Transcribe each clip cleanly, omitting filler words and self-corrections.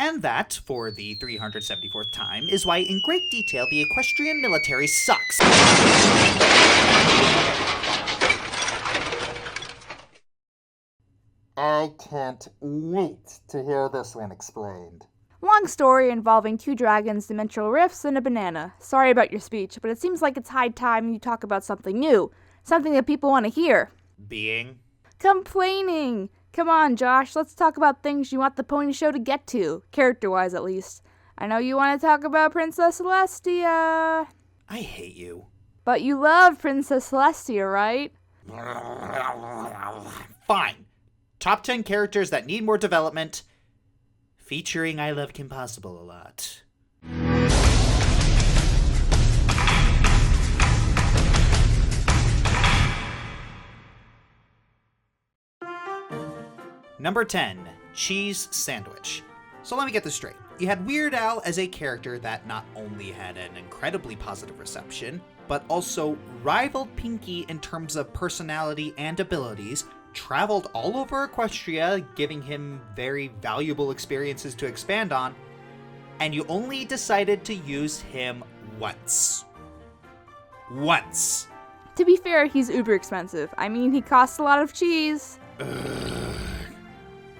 And that, for the 374th time, is why in great detail the Equestrian military sucks. I can't wait to hear this one explained. Long story involving 2 dragons, dimensional rifts, and a banana. Sorry about your speech, but it seems like it's high time you talk about something new. Something that people want to hear. Being? Complaining! Come on, Josh, let's talk about things you want the pony show to get to, character-wise at least. I know you want to talk about Princess Celestia. I hate you. But you love Princess Celestia, right? Fine. Top 10 characters that need more development, featuring ILoveKimPossibleAlot. Number 10, Cheese Sandwich. So let me get this straight. You had Weird Al as a character that not only had an incredibly positive reception, but also rivaled Pinky in terms of personality and abilities, traveled all over Equestria, giving him very valuable experiences to expand on, and you only decided to use him once. Once. To be fair, he's uber expensive. I mean, he costs a lot of cheese.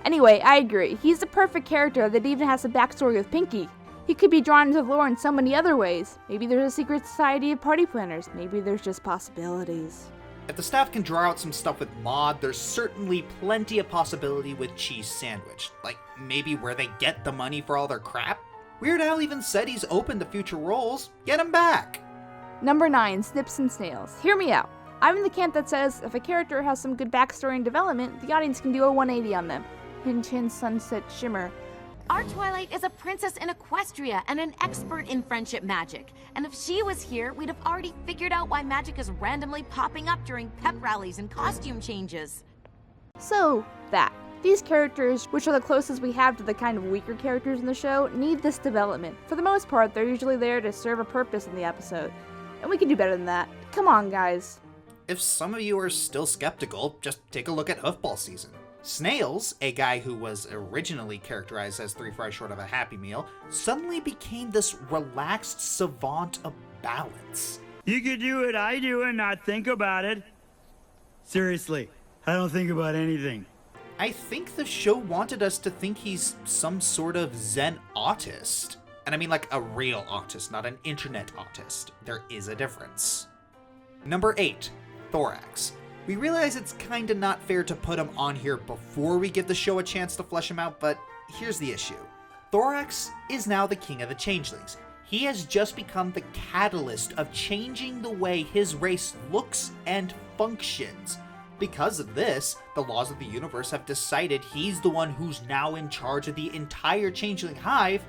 Anyway, I agree. He's the perfect character that even has a backstory with Pinky. He could be drawn into the lore in so many other ways. Maybe there's a secret society of party planners. Maybe there's just possibilities. If the staff can draw out some stuff with Maud, there's certainly plenty of possibility with Cheese Sandwich. Like, maybe where they get the money for all their crap? Weird Al even said he's open to future roles. Get him back! Number 9, Snips and Snails. Hear me out. I'm in the camp that says if a character has some good backstory and development, the audience can do a 180 on them. Hint, hint, sunset shimmer. Our Twilight is a princess in Equestria and an expert in friendship magic. And if she was here, we'd have already figured out why magic is randomly popping up during pep rallies and costume changes. So, these characters, which are the closest we have to the kind of weaker characters in the show, need this development. For the most part, they're usually there to serve a purpose in the episode. And we can do better than that. Come on, guys. If some of you are still skeptical, just take a look at Hoofball season. Snails, a guy who was originally characterized as 3 fries short of a Happy Meal, suddenly became this relaxed savant of balance. You could do what I do and not think about it. Seriously, I don't think about anything. I think the show wanted us to think he's some sort of Zen autist. And I mean like a real autist, not an internet autist. There is a difference. Number 8, Thorax. We realize it's kinda not fair to put him on here before we give the show a chance to flesh him out, but here's the issue. Thorax is now the king of the changelings. He has just become the catalyst of changing the way his race looks and functions. Because of this, the laws of the universe have decided he's the one who's now in charge of the entire changeling hive,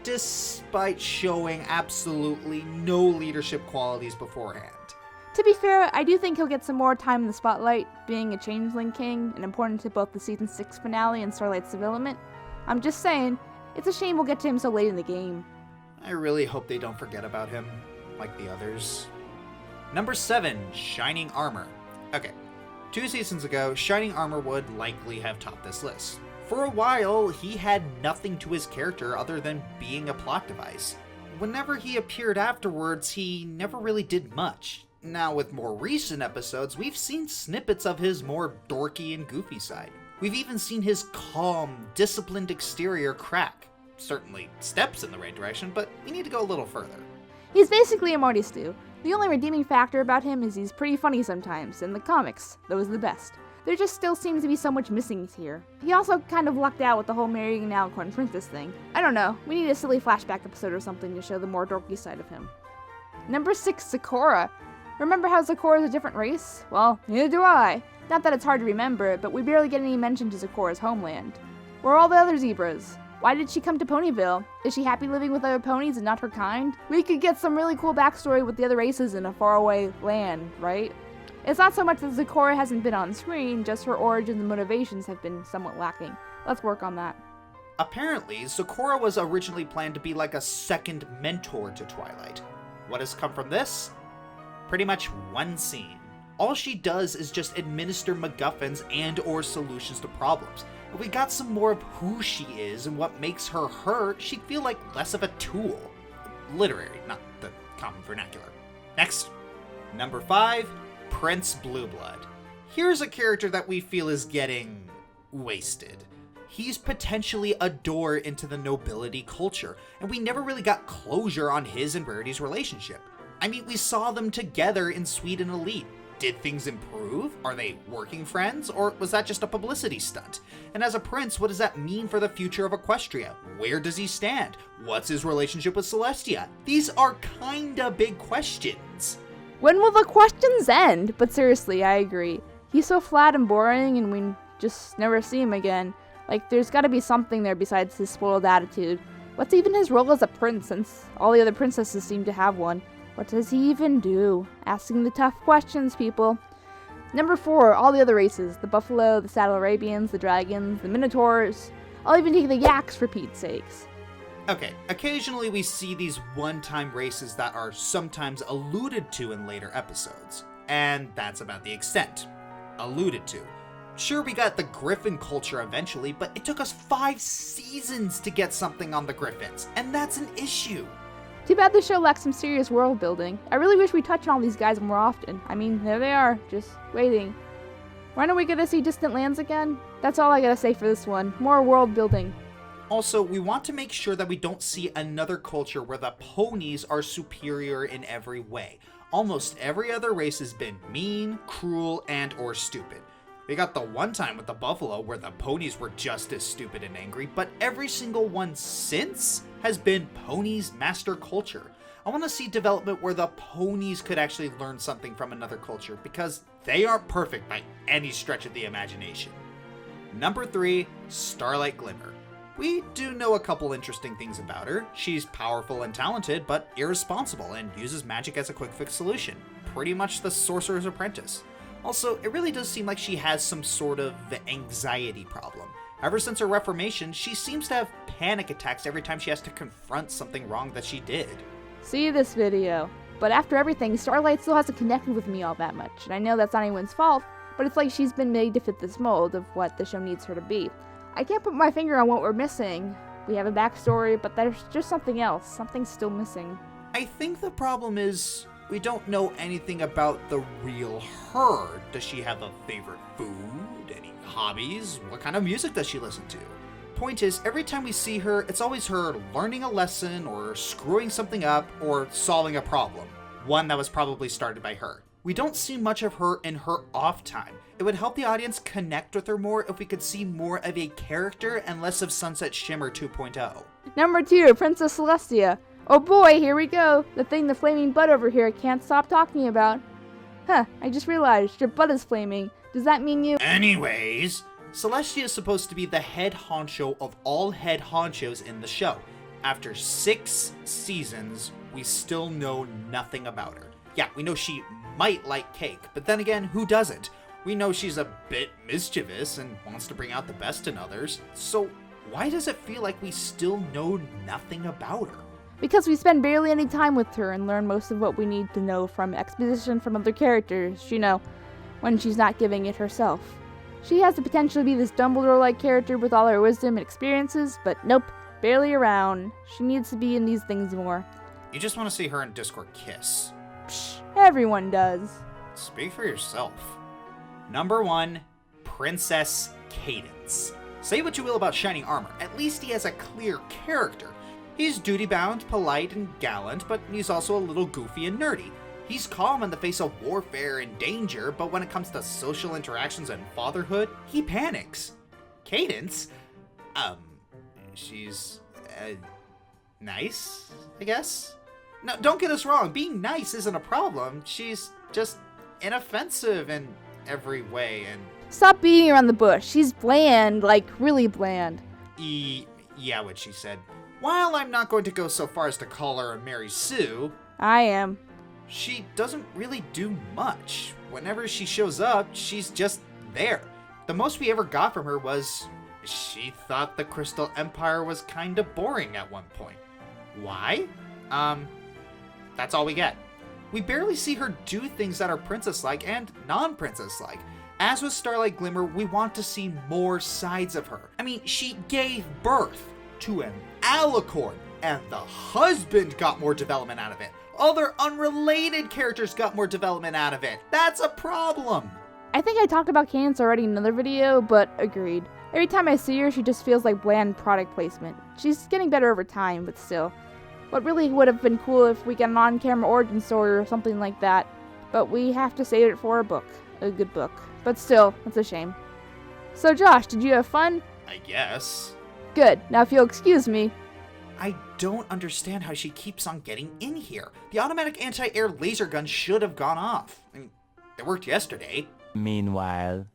despite showing absolutely no leadership qualities beforehand. To be fair, I do think he'll get some more time in the spotlight, being a Changeling King and important to both the Season 6 finale and Starlight's development. I'm just saying, it's a shame we'll get to him so late in the game. I really hope they don't forget about him, like the others. Number 7, Shining Armor. Okay, 2 seasons ago, Shining Armor would likely have topped this list. For a while, he had nothing to his character other than being a plot device. Whenever he appeared afterwards, he never really did much. Now, with more recent episodes, we've seen snippets of his more dorky and goofy side. We've even seen his calm, disciplined exterior crack. Certainly steps in the right direction, but we need to go a little further. He's basically a Morty Stew. The only redeeming factor about him is he's pretty funny sometimes. In the comics, those are the best. There just still seems to be so much missing here. He also kind of lucked out with the whole marrying an Alicorn princess thing. I don't know, we need a silly flashback episode or something to show the more dorky side of him. Number 6, Sakura. Remember how Sakura's a different race? Well, neither do I. Not that it's hard to remember, but we barely get any mention to Sakura's homeland. Where are all the other zebras? Why did she come to Ponyville? Is she happy living with other ponies and not her kind? We could get some really cool backstory with the other races in a faraway land, right? It's not so much that Sakura hasn't been on screen, just her origins and motivations have been somewhat lacking. Let's work on that. Apparently, Sakura was originally planned to be like a second mentor to Twilight. What has come from this? Pretty much one scene. All she does is just administer MacGuffins and or solutions to problems. If we got some more of who she is and what makes her her, she'd feel like less of a tool. Literary, not the common vernacular. Next. Number 5, Prince Blueblood. Here's a character that we feel is getting wasted. He's potentially a door into the nobility culture, and we never really got closure on his and Rarity's relationship. I mean, we saw them together in Sweden Elite. Did things improve? Are they working friends? Or was that just a publicity stunt? And as a prince, what does that mean for the future of Equestria? Where does he stand? What's his relationship with Celestia? These are kinda big questions. When will the questions end? But seriously, I agree. He's so flat and boring and we just never see him again. Like, there's gotta be something there besides his spoiled attitude. What's even his role as a prince, since all the other princesses seem to have one? What does he even do? Asking the tough questions, people. Number 4, all the other races. The buffalo, the saddle Arabians, the dragons, the minotaurs. I'll even take the yaks for Pete's sakes. Okay, occasionally we see these one-time races that are sometimes alluded to in later episodes. And that's about the extent. Alluded to. Sure, we got the Griffin culture eventually, but it took us 5 seasons to get something on the Griffins, and that's an issue. Too bad the show lacks some serious world building. I really wish we touched on all these guys more often. I mean, there they are, just waiting. When are we gonna see Distant Lands again? That's all I gotta say for this one. More world building. Also, we want to make sure that we don't see another culture where the ponies are superior in every way. Almost every other race has been mean, cruel, and or stupid. We got the one time with the buffalo where the ponies were just as stupid and angry, but every single one since has been ponies master culture. I want to see development where the ponies could actually learn something from another culture, because they aren't perfect by any stretch of the imagination. Number 3, Starlight Glimmer. We do know a couple interesting things about her. She's powerful and talented, but irresponsible and uses magic as a quick fix solution. Pretty much the Sorcerer's Apprentice. Also, it really does seem like she has some sort of anxiety problem. Ever since her reformation, she seems to have panic attacks every time she has to confront something wrong that she did. See this video. But after everything, Starlight still hasn't connected with me all that much. And I know that's not anyone's fault, but it's like she's been made to fit this mold of what the show needs her to be. I can't put my finger on what we're missing. We have a backstory, but there's just something else. Something's still missing. I think the problem is we don't know anything about the real her. Does she have a favorite food? Any hobbies? What kind of music does she listen to? Point is, every time we see her, it's always her learning a lesson or screwing something up or solving a problem. One that was probably started by her. We don't see much of her in her off time. It would help the audience connect with her more if we could see more of a character and less of Sunset Shimmer 2.0. Number 2, Princess Celestia. Oh boy, here we go. The thing the flaming butt over here can't stop talking about. Huh, I just realized your butt is flaming. Does that mean you— Anyways, Celestia is supposed to be the head honcho of all head honchos in the show. After 6 seasons, we still know nothing about her. Yeah, we know she might like cake, but then again, who doesn't? We know she's a bit mischievous and wants to bring out the best in others, so why does it feel like we still know nothing about her? Because we spend barely any time with her and learn most of what we need to know from exposition from other characters, you know, when she's not giving it herself. She has the potential to be this Dumbledore-like character with all her wisdom and experiences, but nope, barely around. She needs to be in these things more. You just want to see her and Discord kiss. Psh, everyone does. Speak for yourself. Number 1, Princess Cadence. Say what you will about Shining Armor, at least he has a clear character. He's duty-bound, polite, and gallant, but he's also a little goofy and nerdy. He's calm in the face of warfare and danger, but when it comes to social interactions and fatherhood, he panics. Cadence? She's, nice, I guess? No, don't get us wrong, being nice isn't a problem. She's just inoffensive in every way, and— Stop beating around the bush. She's bland, like really bland. Yeah, what she said. While I'm not going to go so far as to call her a Mary Sue, I am. she doesn't really do much. Whenever she shows up, she's just there. The most we ever got from her was she thought the Crystal Empire was kinda boring at one point. Why? That's all we get. We barely see her do things that are princess-like and non-princess-like. As with Starlight Glimmer, we want to see more sides of her. I mean, she gave birth to an alicorn, and the husband got more development out of it. Other unrelated characters got more development out of it. That's a problem. I think I talked about Cadence already in another video, but agreed. Every time I see her, she just feels like bland product placement. She's getting better over time, but still. What really would have been cool if we get an on-camera origin story or something like that, but we have to save it for a book. A good book. But still, it's a shame. So Josh, did you have fun? I guess. Good. Now if you'll excuse me. I don't understand how she keeps on getting in here. The automatic anti-air laser gun should have gone off. I mean, it worked yesterday. Meanwhile.